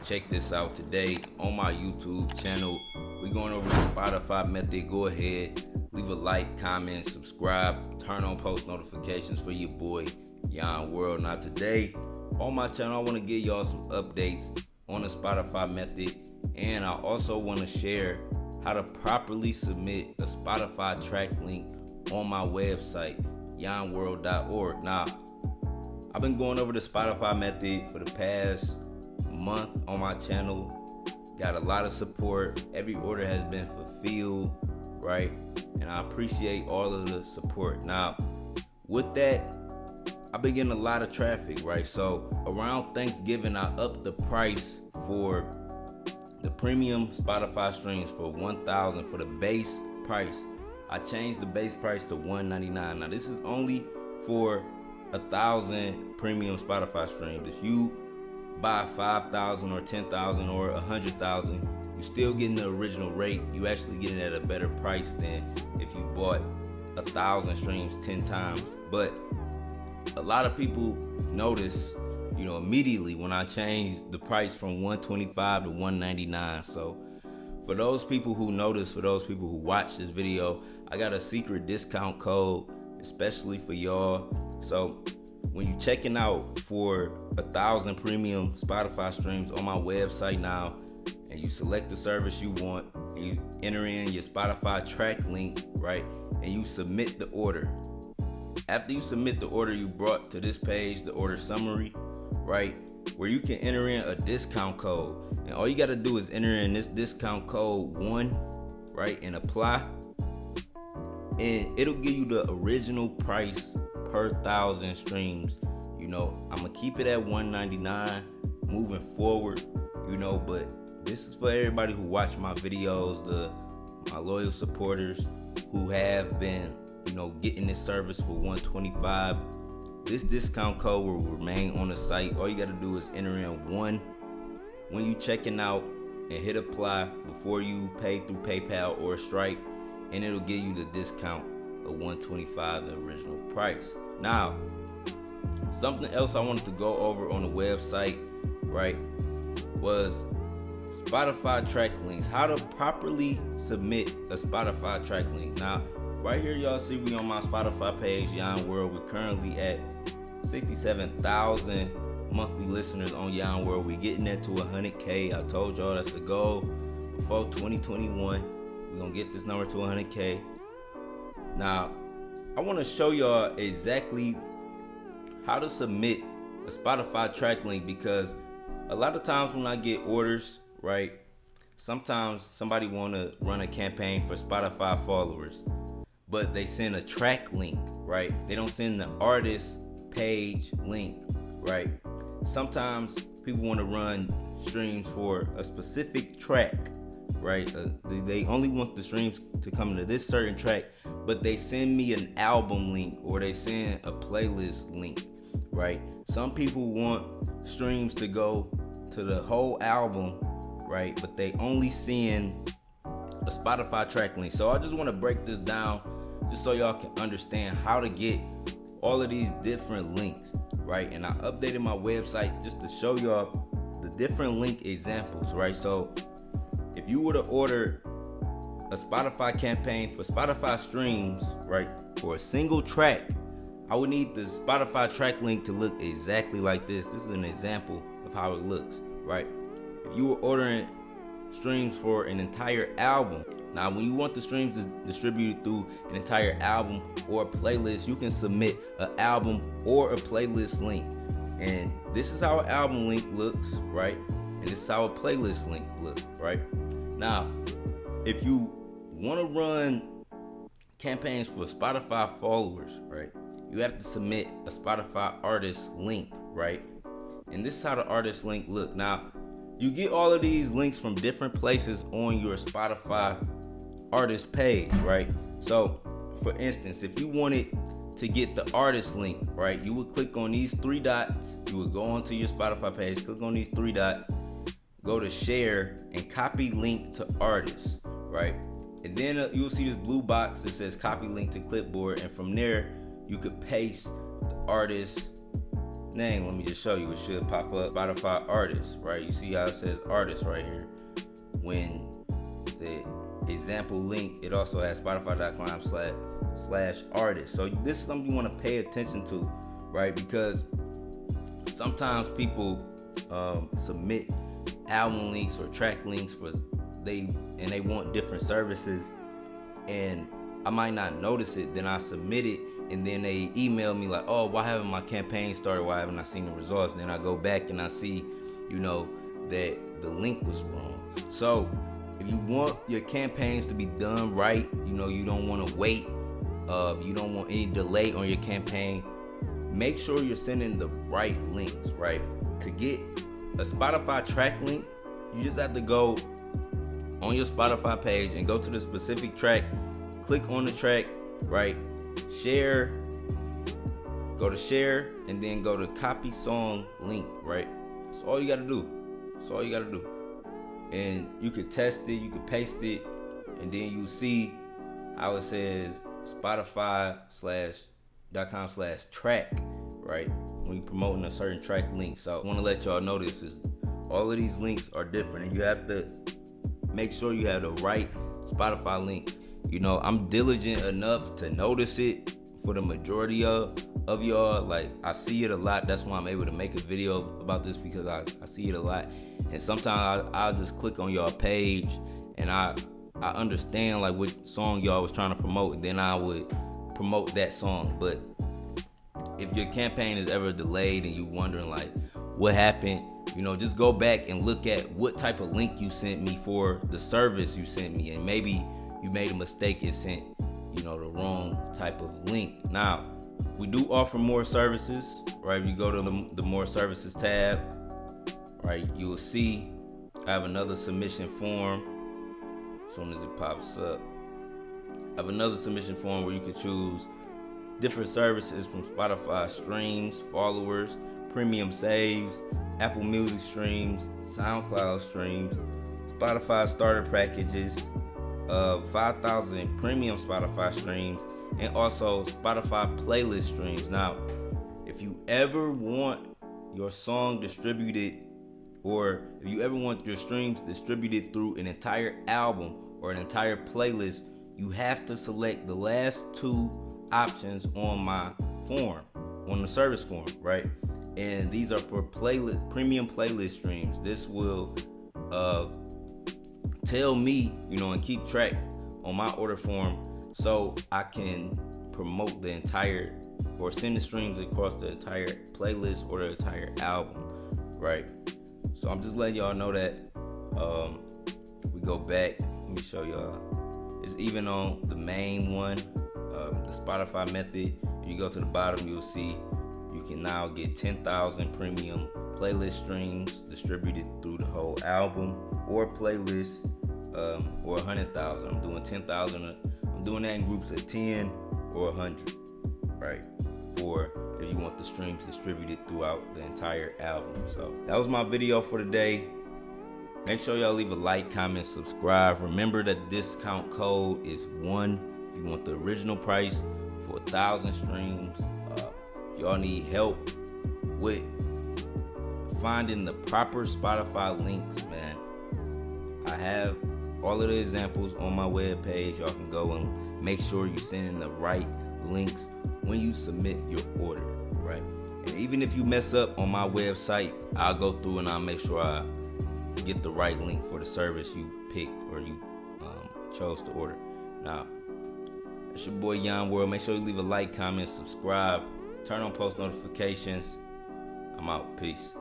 check this out. Today on my YouTube channel, we're going over the Spotify method. Go ahead, leave a like, comment, subscribe, turn on post notifications for your boy Yon World. Now today on my channel, I want to give y'all some updates on the Spotify method, and I also want to share how to properly submit a Spotify track link on my website, yonworld.org. Now, I've been going over the Spotify method for the past month on my channel. Got a lot of support. Every order has been fulfilled, right? And I appreciate all of the support. Now, with that, I've been getting a lot of traffic, right? So around Thanksgiving, I upped the price for the premium Spotify streams for $1,000 for the base price. I changed the base price to $199. Now this is only for 1,000 premium Spotify streams. If you buy 5,000 or 10,000 or 100,000, you still getting the original rate. You actually getting it at a better price than if you bought 1,000 streams 10 times. But a lot of people notice, immediately when I changed the price from $125 to $199. So for those people who notice, for those people who watch this video, I got a secret discount code, especially for y'all. So when you're checking out for 1,000 premium Spotify streams on my website now, and you select the service you want, and you enter in your Spotify track link, right, and you submit the order. After you submit the order, you brought to this page, the order summary, right, where you can enter in a discount code. And all you got to do is enter in this discount code 1, right, and apply. And it'll give you the original price per 1,000 streams. I'm going to keep it at $199 moving forward, but this is for everybody who watch my videos, my loyal supporters who have been getting this service for $125. This discount code will remain on the site. All you got to do is enter in 1 when you checking out and hit apply before you pay through PayPal or Stripe, and it'll give you the discount of $125, the original price. Now, something else I wanted to go over on the website, right, was Spotify track links. How to properly submit a Spotify track link. Now, right here, y'all see we on my Spotify page, Yon World. We're currently at 67,000 monthly listeners on Yon World. We're getting that to 100K. I told y'all that's the goal before 2021. We're going to get this number to 100K. Now, I want to show y'all exactly how to submit a Spotify track link, because a lot of times when I get orders, right, sometimes somebody want to run a campaign for Spotify followers, but they send a track link, right? They don't send the artist page link, right? Sometimes people want to run streams for a specific track, right? They only want the streams to come to this certain track, but they send me an album link or they send a playlist link, right? Some people want streams to go to the whole album, right? But they only send a Spotify track link. So I just want to break this down just so y'all can understand how to get all of these different links, right? And I updated my website just to show y'all the different link examples, right? So if you were to order a Spotify campaign for Spotify streams, right, for a single track, I would need the Spotify track link to look exactly like this. This is an example of how it looks, right? If you were ordering streams for an entire album, now when you want the streams distributed through an entire album or a playlist, you can submit an album or a playlist link. And this is how an album link looks, right? And this is how a playlist link looks, right? Now, if you want to run campaigns for Spotify followers, right, you have to submit a Spotify artist link, right? And this is how the artist link look. Now, you get all of these links from different places on your Spotify artist page, right? So, for instance, if you wanted to get the artist link, right, you would click on these 3 dots. You would go onto your Spotify page, click on these 3 dots, go to share, and copy link to artist, right? And then you'll see this blue box that says copy link to clipboard, and from there, you could paste the artist name, let me just show you. It should pop up Spotify artists, right? You see how it says artists right here. When the example link, it also has spotify.com/artist. So this is something you want to pay attention to, right? Because sometimes people submit album links or track links they want different services, and I might not notice it. Then I submit it, and then they email me like, oh, why haven't my campaign started? Why haven't I seen the results? And then I go back and I see, that the link was wrong. So if you want your campaigns to be done right, you don't want to wait. You don't want any delay on your campaign. Make sure you're sending the right links, right? To get a Spotify track link, you just have to go on your Spotify page and go to the specific track, click on the track, right? Share, go to share, and then go to copy song link, right? That's all you gotta do. And you could test it, you could paste it, and then you see how it says Spotify.com/track, right? When you're promoting a certain track link. So I want to let y'all know this is all of these links are different, and you have to make sure you have the right Spotify link. I'm diligent enough to notice it for the majority of y'all. Like, I see it a lot. That's why I'm able to make a video about this, because I see it a lot. And sometimes I'll just click on y'all page and I understand like what song y'all was trying to promote, and then I would promote that song. But if your campaign is ever delayed and you wondering like what happened, just go back and look at what type of link you sent me for the service you sent me, and maybe you made a mistake and sent the wrong type of link. Now, we do offer more services, right? If you go to the more services tab, right, you will see I have another submission form. As soon as it pops up, I have another submission form where you can choose different services from Spotify: streams, followers, premium saves, Apple Music streams, SoundCloud streams, Spotify starter packages, 5,000 premium Spotify streams, and also Spotify playlist streams. Now, if you ever want your song distributed, or if you ever want your streams distributed through an entire album or an entire playlist, you have to select the last two options on my form, on the service form, right? And these are for premium playlist streams. This will tell me, and keep track on my order form, so I can promote the entire, or send the streams across the entire playlist or the entire album, right? So I'm just letting y'all know that. We go back, let me show y'all. It's even on the main one, the Spotify method. If you go to the bottom, you'll see you can now get 10,000 premium playlist streams distributed through the whole album or playlist, or 100,000. I'm doing 10,000. I'm doing that in groups of 10 or 100, right? For if you want the streams distributed throughout the entire album. So that was my video for today. Make sure y'all leave a like, comment, subscribe. Remember that discount code is 1 if you want the original price for 1,000 streams. If y'all need help with finding the proper Spotify links, man, I have all of the examples on my webpage. Y'all can go and make sure you send in the right links when you submit your order, right? And even if you mess up on my website, I'll go through and I'll make sure I get the right link for the service you picked or you chose to order. Now, it's your boy Yon World. Make sure you leave a like, comment, subscribe, turn on post notifications. I'm out. Peace.